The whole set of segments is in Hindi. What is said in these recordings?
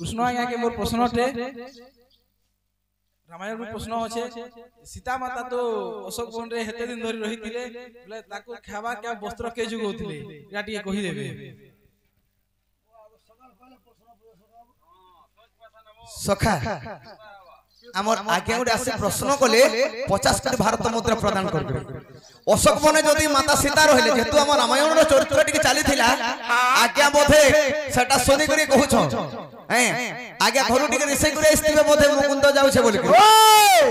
कृष्ण आज्ञा के मोर प्रश्नटे रामायण में प्रश्न अच्छे सीता माता तो अशोक वन रे हेते दिन धरी रही थिले बोले ताको खावा क्या वस्त्र के जुगौथिले या टिके कहि देबे सखा आमर आज्ञा गुटे आसी प्रश्न कले 50 कोटी भारत मुद्रा प्रदान करबे अशोक बने जदि माता सीता रहिले जेतु हम रामायण रो चरित्र टिके चली थिला आज्ञा बोधे सेटा सुनी करी कहू छ हैं आज्ञा घरु टिके रिसै करे आस्तिबे बोधे मुकुंद जाउ छे बोली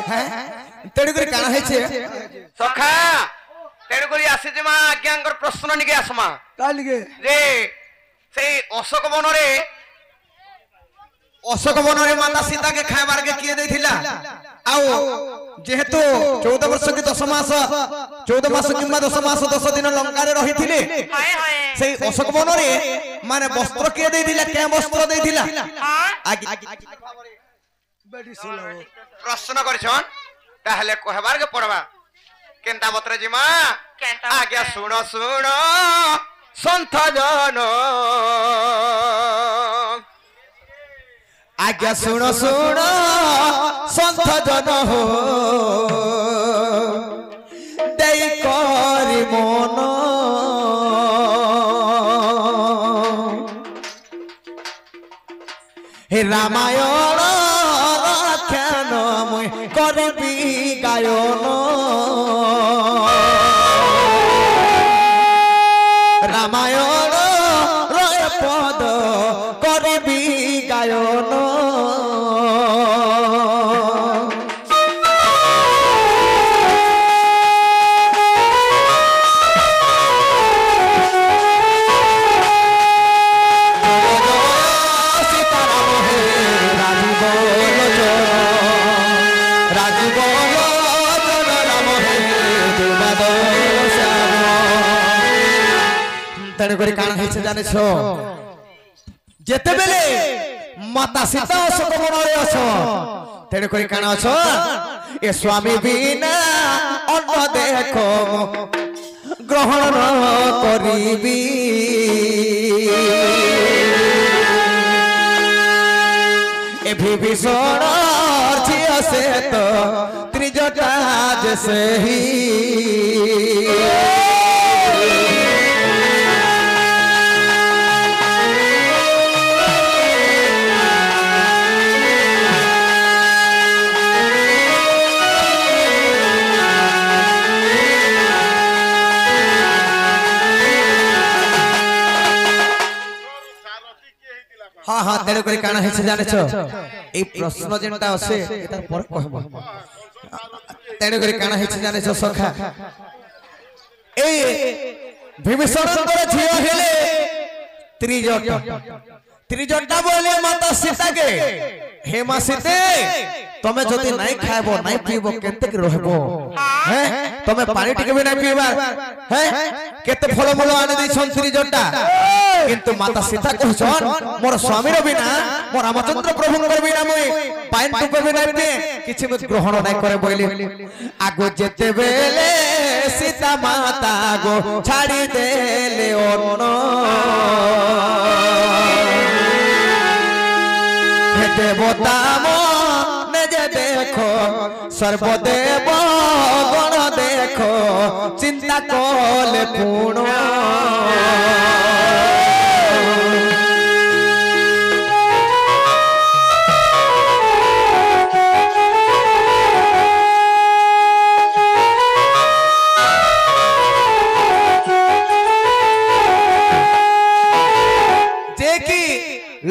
हैं तेडु करी काना है छे सखा तेडु करी आसी जे मा आज्ञांकर प्रश्न निके आसमा कालिगे जे सेई अशोक वन रे माता सीता के खाइबार के किए देथिला आउ जेहेतु 14 वर्ष की 10 मास 14 मास किंबा 10 मास 10 दिन लंका रे रही थिले हाय हाय सेई अशोक वन रे माने वस्त्र किए देथिला के वस्त्र देथिला प्रश्न करछन ताहले कहबार के पड़बा केंता बत्र जिमा आज्ञा सुनो सुनो संत जन आज्ञा सुनो सुनो संत जन हो देई करी मन हे रामायण आख्यान मुई करबी गायन रामायण रे पद करबी गायन तेणुक काण जाने जेते बेले माता सीता अशोक वन रे अछ तेणुक काण अछ ए स्वामी बिना अन्न देखो ग्रहण न करीबी ए विभीषण झिया से तो त्रिजटा जैसे ही हाँ हाँ तेरे को काना है जाने छो ए प्रश्न जेंटा আছে এটা পর কহব तेरे को काना है जाने छो सखा ए विभीषण तोरे झियो हेले त्रिजटा बोले माता सीता के हे मां सीते तमे जति नाही खाइबो नाही पीबो केते के रहबो हैं तमे पानी टिके भी नाही पीबा हैं केते फल मूल आने दै छन त्रिजटा किंतु माता सीता कहछन मोर स्वामी रो बिना मोर रामचंद्र प्रभु कर बिना मोय पाइन टुपे भी नाही पे किछि मत ग्रहण नाही करे बोले आगो जेते बेले सीता माता गो छाड़ी देले अन्न हे देवता मने जे देखो सर्वदेव गण देखो चिंता कले पूर्ण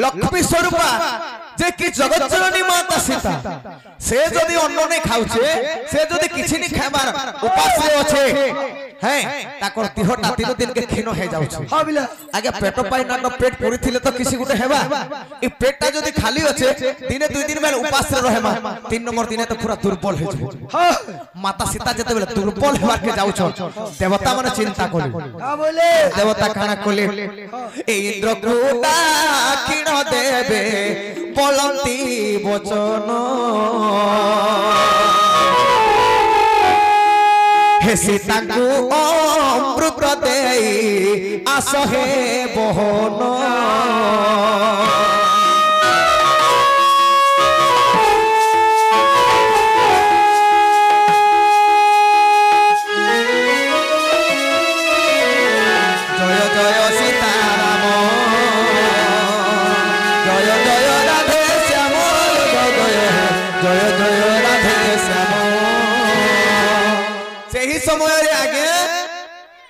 लक्ष्मी स्वरूपा जे कि जगत जननी माता सीता से जदि अन्न नहीं खाउछे से जदि किछि नहीं खाबार उपास रे अछि हैं ताकर देहटा तीन दिन के खिनो हे जाउछे हां बिला आगे पेट पाई न पेट पूरी थिले तो किछि गुटे हेबा ई पेटटा जदि खाली अछि दिने दुई दिन बेल उपास रे रहेमा तीन नंबर दिने तो पूरा दुर्बल हे जाउ हां माता सीता जते बेले दुर्बल हेबार के जाउछ देवता माने चिंता कोली हां बोले देवता खाना कोली ए इंद्र कोटा किण देबे बोलंती वचन हे सीता को अमृत देई आस हे बहन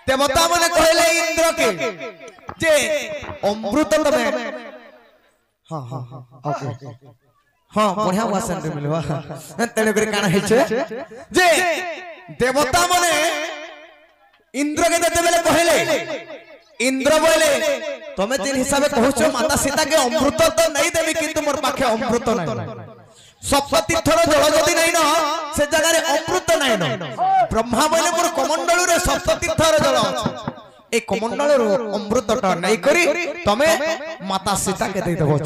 देवता माने कहले इंद्र के जे अमृत तमे हां हां ओके हां बढ़िया वासन रे मिलवा तेरे करे काना हेछे जे देवता माने इंद्र के देते बेले कहले इंद्र बोले तमे तीन हिसाब कहछो माता सीता के अमृत तो नहीं देबी किंतु मोर पाखे अमृत नहीं सप्त तीर्थर जल जदि नहीं न से जगह रे अमृत नहीं न ब्रह्मा बोले मोर कमंडल रे सप्त तीर्थर जल ए कमंडल रो अमृत टा नहीं करी तमे माता सीता के दे देबो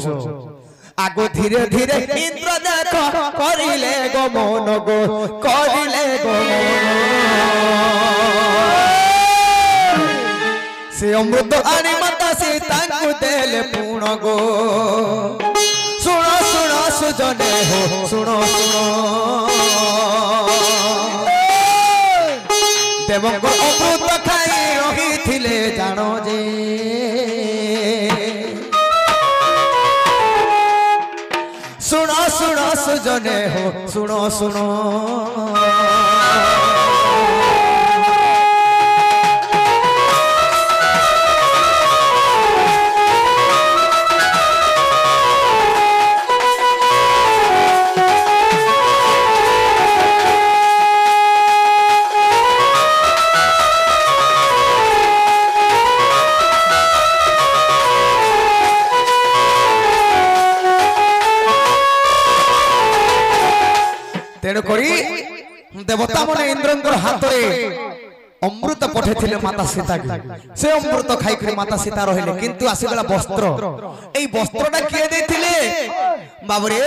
आगो धीरे धीरे इंद्र देखो करिले गो मन गो करिले गो से अमृत आनी माता सीता को देले पूर्ण गो सुनो सुनो सुजने हो सुनो सुनो देव को अमृत खाई रही थिले जानो जे सुनो सुनो सुजने हो सुनो सुनो तेणु करी देवता माने इंद्रंकर हाथ रे अमृत पठेथिले माता सीता के से अमृत खाई कर माता सीता रहिले किंतु आसीगला वस्त्र एई वस्त्रटा किए देथिले बाबरे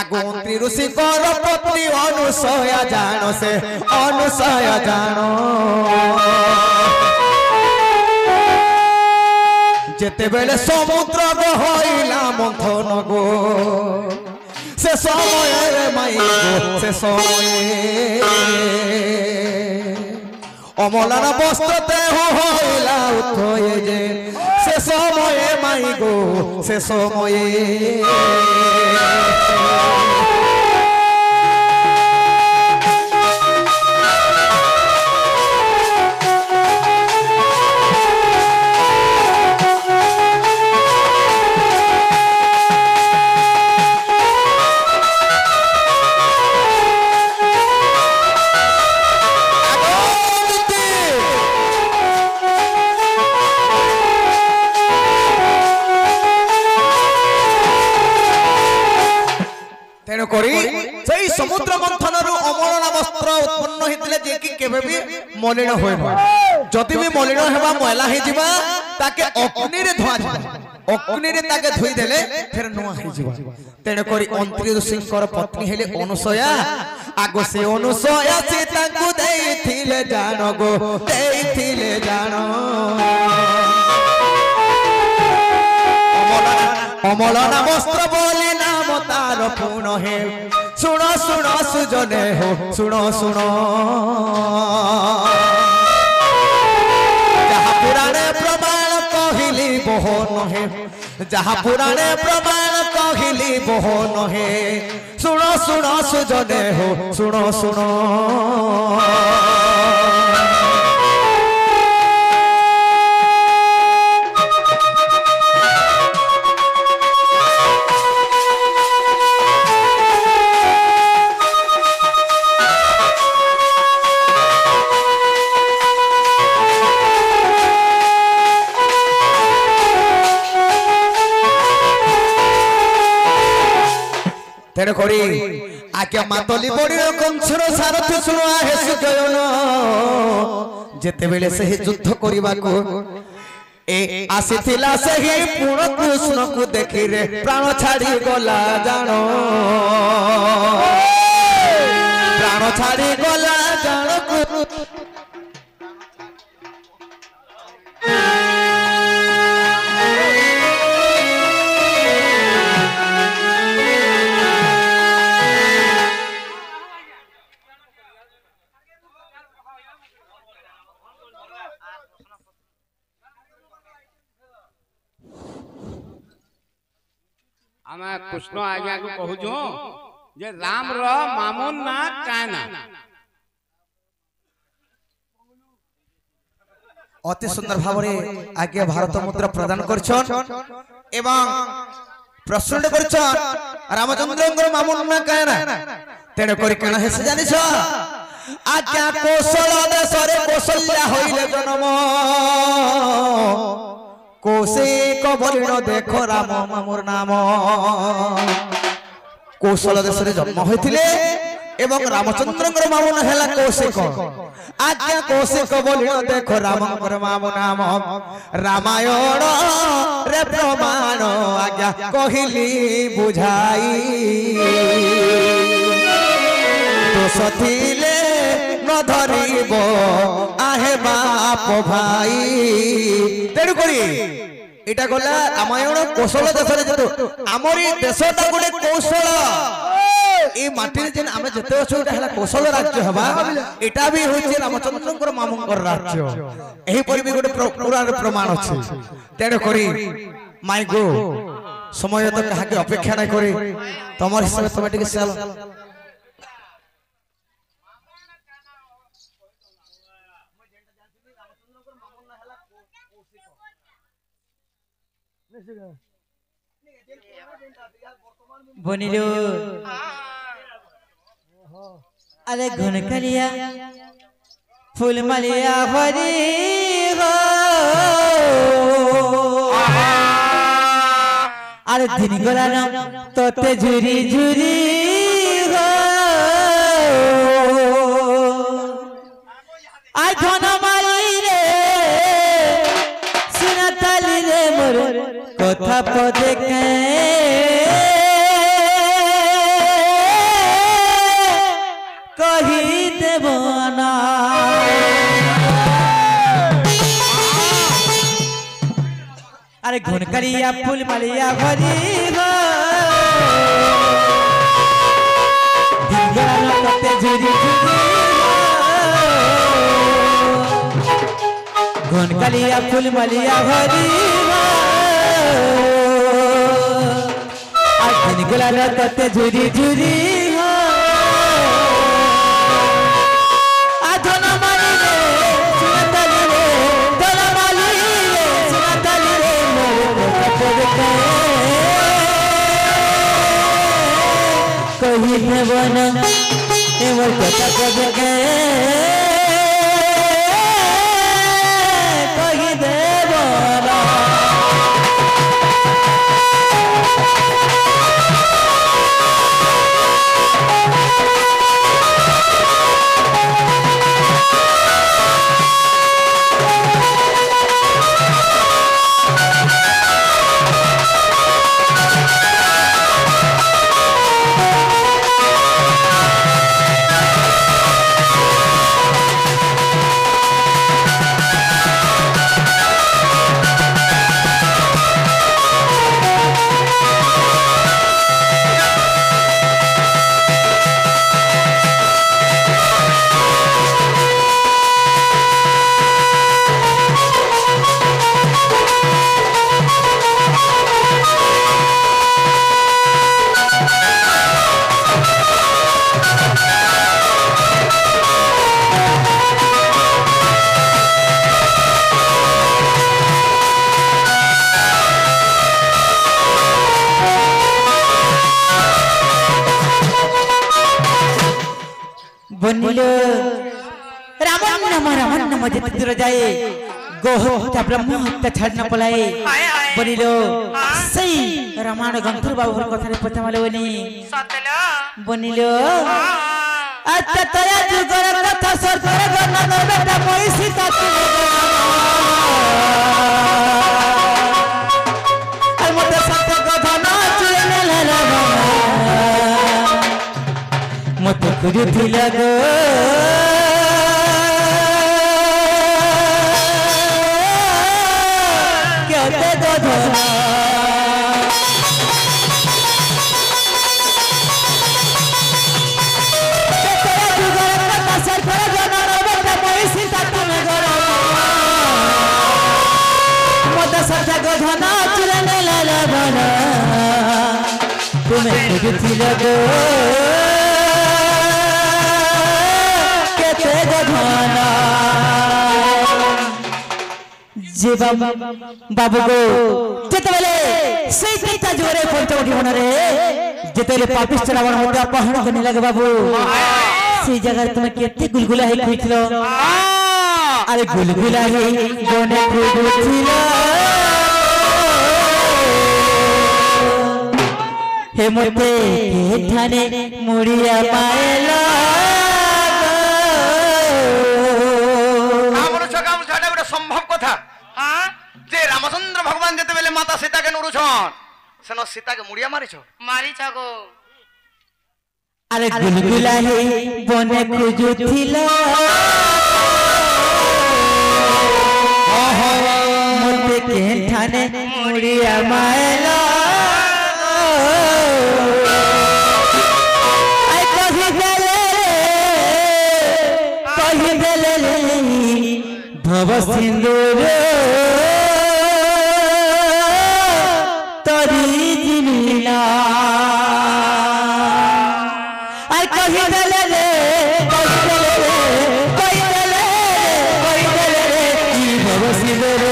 आगो मंत्री ऋषि कर पत्नी अनुसया जानो से अनुसया जानो जेते बेले समुद्र गो होइला मंथन गो से समय रे माई गो से समय अमलाना वस्त्र देह होइला उठोए जे से समय माई गो से समय समुद्र मंथन अमलना वस्त्र उत्पन्न होते जे कि केबे भी मलिन होय जदि भी मलिन हेबा मैला हे जिबा ताके अग्नि रे धुआ जिबा अग्नि रे ताके धुई देले फिर नुआ हे जिबा तेने करी अंत्री ऋषिंकर पत्नी हेले अनुसया आगो से अनुसया सीता को देथिले जानो गो देथिले जानो अमलना वस्त्र बोली नाम तार पूर्ण हे सुनो सुनो सुजने हो सुनो सुनो जहाँ पुराने प्रमाण कहली बहन है जहाँ पुराने प्रमाण कहली बहन है सुनो सुनो सुजने हो सुनो सुनो तेरे करी आके मातली बड़ी कंसर सारथी सुनो आहे सुजयन जेते बेले से युद्ध करिबा को ए आसीथिला से ही पूर्ण कृष्ण को देखि रे प्राण छाड़ी गला जानो प्राण छाड़ी गला जानो आमे कृष्ण आज्ञा को कहू जो जे राम रो मामून ना कायना অতি সুন্দর ভাবে আগে ভারত মুদ্রা প্রদান করছন এবং প্রশ্নটা করছন রামচন্দ্রঙ্কর মামুন না কায়না তেণু করি কেন হেসে জানিছ আজ্ঞা কৌশল দেশরে কৌশল্যা হইলে জন্ম কৌশিক বলিণ দেখো রাম মামুর নাম কৌশল দেশরে জন্ম হয়েছিলে এবং রামচন্দ্রঙ্কর মামুন হেলা কৌশিক আজ্ঞা কৌশিক বলিণ দেখো রামঙ্কর মামু নাম রামায়ণ রে প্রমাণ আজ্ঞা কহিলি বুঝাই দোষ থিলে ন ধরিব আহে বাপ ভাই তেণু করি এটা গলা রামায়ণ কৌশল দেশরে যেত আমরি দেশটা গোটে কৌশল এই মাটির যেন আমি যেতে অছু এটা হলা কৌশল রাজ্য হবা এটা বি হইছে রামচন্দ্রঙ্কর মামুঙ্কর রাজ্য এই পরি বি গোটে পুরার প্রমাণ আছে তেণু করি মাই গো সময় তো কাহাকে অপেক্ষা নাই করে তোমার হিসাবে তুমি টিকে চাল বনিলো अरे घुन कलिया फूल मलिया भरी हो अरे दिन गोला न तोते झुरी झुरी हो आज धन माली रे सुनताली रे मोर कथा पदे के कही देवना अरे घुन करिया फूल मलिया भरी हो झुरी झुरी घुन कलिया फूल मलिया भरी हो आज गुला लते झुरी झुरी हो कही देवन एवर कथा कहे कही देवन बनिलो रामन नाम जिते दूर जाए गोहत्या ब्रह्म हत्या छाड़ना पलाए बनिलो सही रामायण गंधर्व बाबू कथा पता माले बनिलो अच्छा तया जुगर कथा सरकार गणना न बेटा पैसी ताती और मते सत्य कथा न चुले लाला मत कुरुथि लगो क्यों ते दोधना तेरा जुगाड़ करता सर पर जाना बेटा पैसी ताती में गरा मत सत्य कथा न चुले लाला बना तुम्हें कुरुथि लगो যে বাবু গো যেতেবেলে সেই চিন্তা জোরে পঞ্চবটি মনে যেতেবেলে পাপিষ্ঠ রাবণ মধ্যে অপহরণ করে লাগে বাবু সেই জায়গায় তুমি কেতে গুলগুলা হয়ে খুঁজছিল আরে গুলগুলা হয়ে বনে খুঁজছিল হে মতে ঠানে মুড়িয়া পায়লা সম্ভব কথা যে রামচন্দ্র ভগবান যেতে বেলে মাতা সীতাকে নুরুছন সেন সীতাকে মুড়িয়া মারিছ মারিছ গো আরে গুলগুলা হে বনে খুঁজুছিল মতে কেঠানে মুড়িয়া মায়লা আই কহি দেলে ভব সিন্দুর তরি জিনিলা আই কহি দেলে রে কহি দেলে ভব সিন্দুর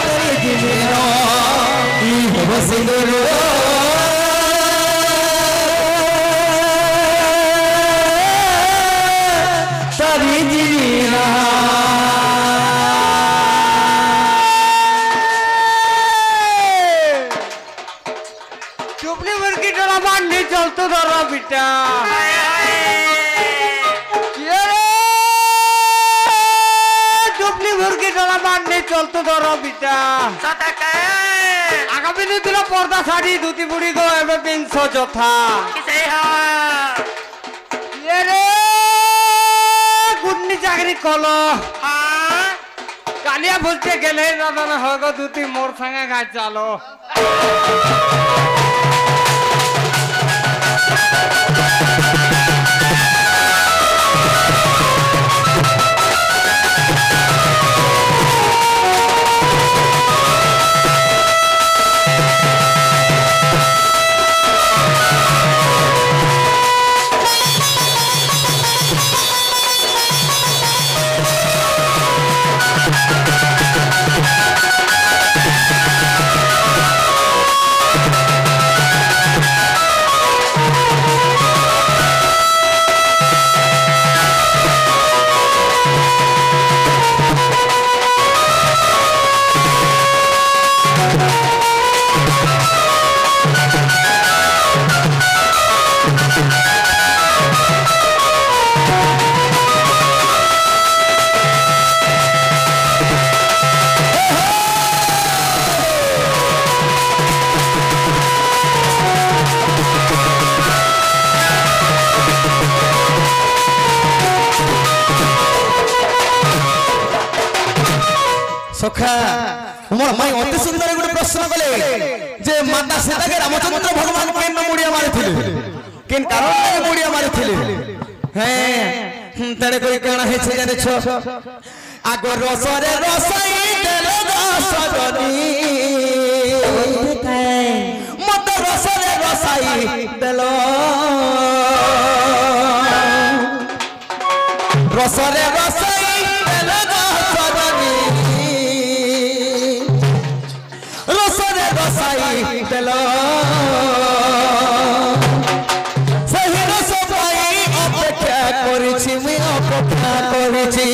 তরি জিনিলা ভব সিন্দুর चुपली मुर्गी टोला बांधने चलतो धरो बेटा चुपली मुर्गी टोला बांधने चलतो धरो बेटा आगामी दिन पर्दा शाड़ी धुती बुड़ी गो एवं बिंस जोथा गुन्नी चाकरी कलो कालिया बोलते गेले ना होगो धुती मोर संगे गाय चालो सखा मोर माई अति सुंदर गुटे प्रश्न कले जे माता सीता के रामचंद्र भगवान केन मुड़िया मारिथिले केन कारण के मुड़िया मारिथिले हैं तड़े कोई काना हे छे जाने छो आगो रसरे रसई देलो रसजनी मत रसरे रसई देलो रसरे रसई देलो रसजनी रसरे रसई देलो सही रस पाई अपेक्षा करिछि मी अपेक्षा करिछि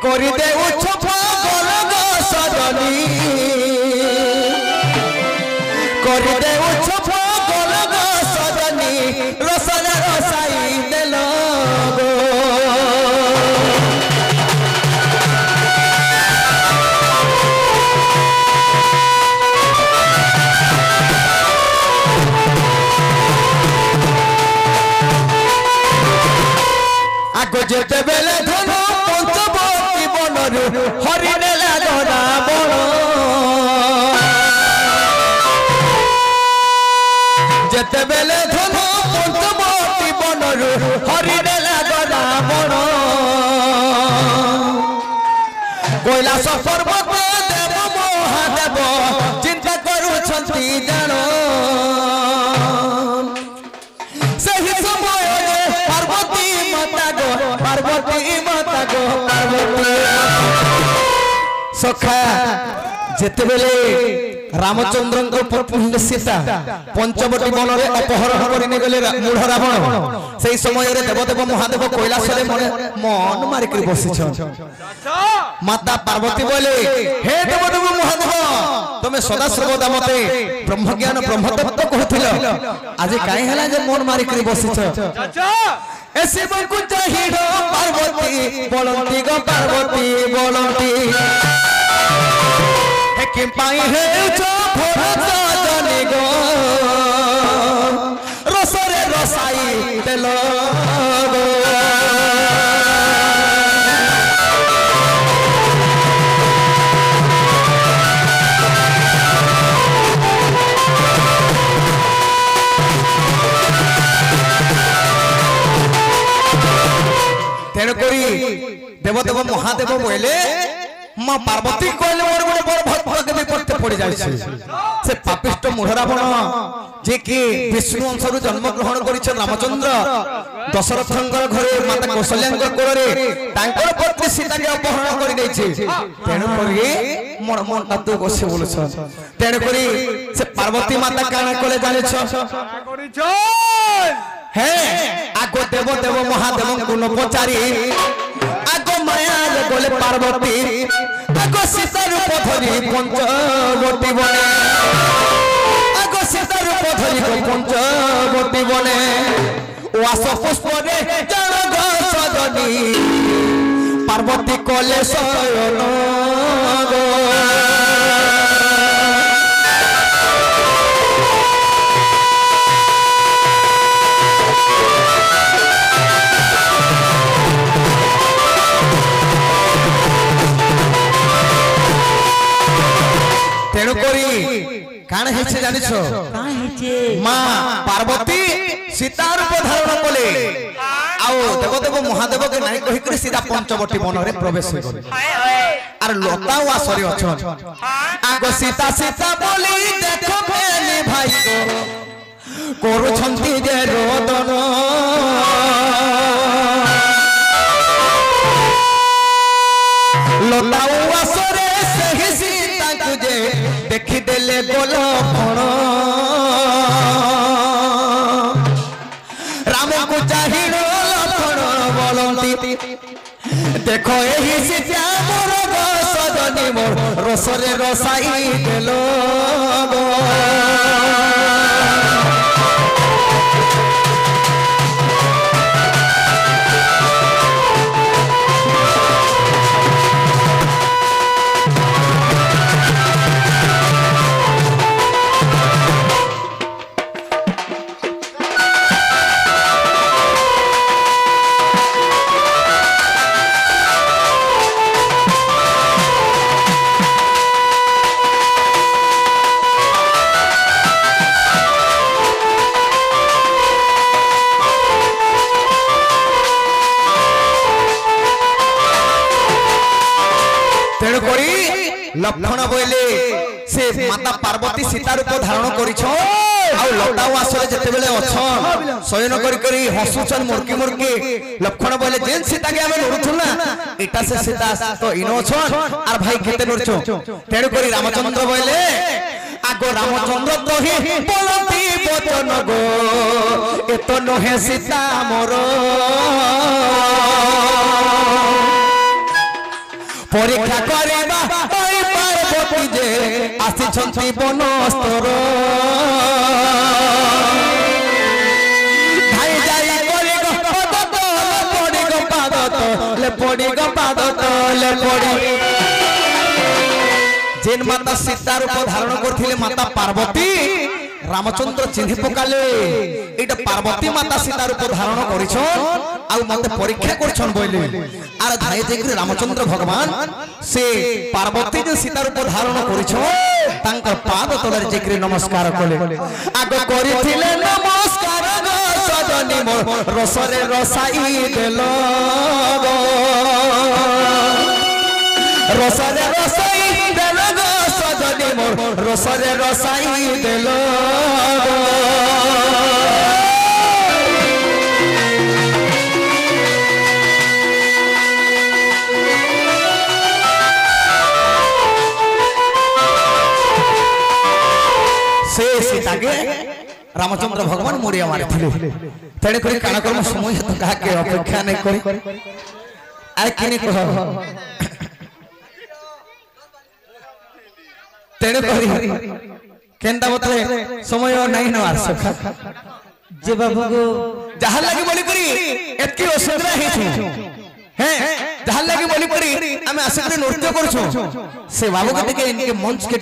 करि दे उच्च पागल गो सजनी करि दे उच्च पागल गो सजनी रसरे रसई देलो गो आगो जेते बेले धनु पंचवटी बनरु हरिने लागरा बण जेते बेले धनु पंचवटी बनरु हरिने लागरा बण कैलाश पर्वत देव महादेव चिंता करुछंती जानो सही समय पार्वती माता गो पार्वती सखा जेतेबेले रामचंद्र पत्नी सीता पंचवटी वन में अपहरण करने गले मूढ़ रावण से समय देवदेव महादेव कैलाश मन मारिक बसी माता पार्वती बोले हे देवदेव महादेव तुम सदा सर्वदा मते ब्रह्मज्ञान ब्रह्मतत्व कहथिल आज काहे हला जे मन मारिक बसी शिव को चाहिए पार्वती बोलती गो पार्वती बोलती कि पाई है जो भरत जने गो रसरे रसाई तेलो गो तेणुकरी देवदेव महादेव बोले मां पार्वती कहले मोर गोटे बड़ भक्त विपत्ति पड़ जाय से पापिष्ट मूढ़ रावण जे कि विष्णु अंशरु जन्म ग्रहण करिछ रामचंद्र दशरथंकर घरे माता कौशल्यांकर कोरे तांकर पत्नी सीता के अपहरण करि दैछि तेनु करी मोर मन तू गोसे बोलछ तेनु करी से पार्वती माता काना कोले जाने छ करिछ हे आगो देव देव महादेव को न पचारी आगो माया गोले पार्वती आगो सीता रूप धरी पंचवटी बने आगो सीता रूप धरी पंचवटी बने वास पुष्प रे जग सजनी पार्वती कोले शयन गो तेणुकरी काण हेछे जानिछो काहे हेछे मां पार्वती सीता रूप धारण कले आउ देवदेव महादेव के नाही कहि कर सीधा पंचवटी वन रे प्रवेश होई आर लता वा सरी अछन आगो सीता सीता बोली देखो बेली भाई को करू छंती जे रोदन लता वा सरे सही सीता तुझे देखि देले गोल फण राम को चाहिए लक्षण बोलती देखो यही सीता मोर सजनी मोर रसरे रसाई देलो लक्षण बोले से माता पार्वती सीता रूप धारण करिछो आ लता वासरे जते बेले अछन शयन करी करी हसुचन मुर्की मुर्की लक्षण बोले जेन सीता के हमें नरुथुना एटा से सीता तो इनो अछन आर भाई केते नरछो तेणु करी रामचंद्र बोले आगो रामचंद्र कहि बोलती बचन गो एतो नहे सीता मोर परीक्षा करिबा ओई पार्वती जे आसी छंती बनस्तर धाई जाई पड़ी गो पाद ले पड़ी गो पाद ले पड़ी जेन माता सीता रूप धारण करथिले माता पार्वती रामचंद्र चिन्ह पकाले एटा पार्वती माता सीता रूप धारण करिछो आ मते परीक्षा करछन बोले आर धाय जेकि रामचंद्र भगवान से पार्वती जे सीता रूप धारण करिछो तांकर पाद तलरे जेकि नमस्कार कले आगो करिथिले नमस्कार गो सजनी मोर रसरे रसाई देलो गो रसरे रसाई देलो गो सजनी मोर रसरे रसाई देलो से सीता के रामचंद्र भगवान मुड़िया मारी तेरे कोई कालक्रम समय तो कहा के अपेक्षा नहीं करी आए किने कह तेरे करी केंदा बतले समय नहीं न आर सका जे बाबू को जहां लगी बोली करी एतकी असुविधा हे छु हैं जहां लगी बोली करी हमें आसे नृत्य करछु से बाबू के इनके मंच के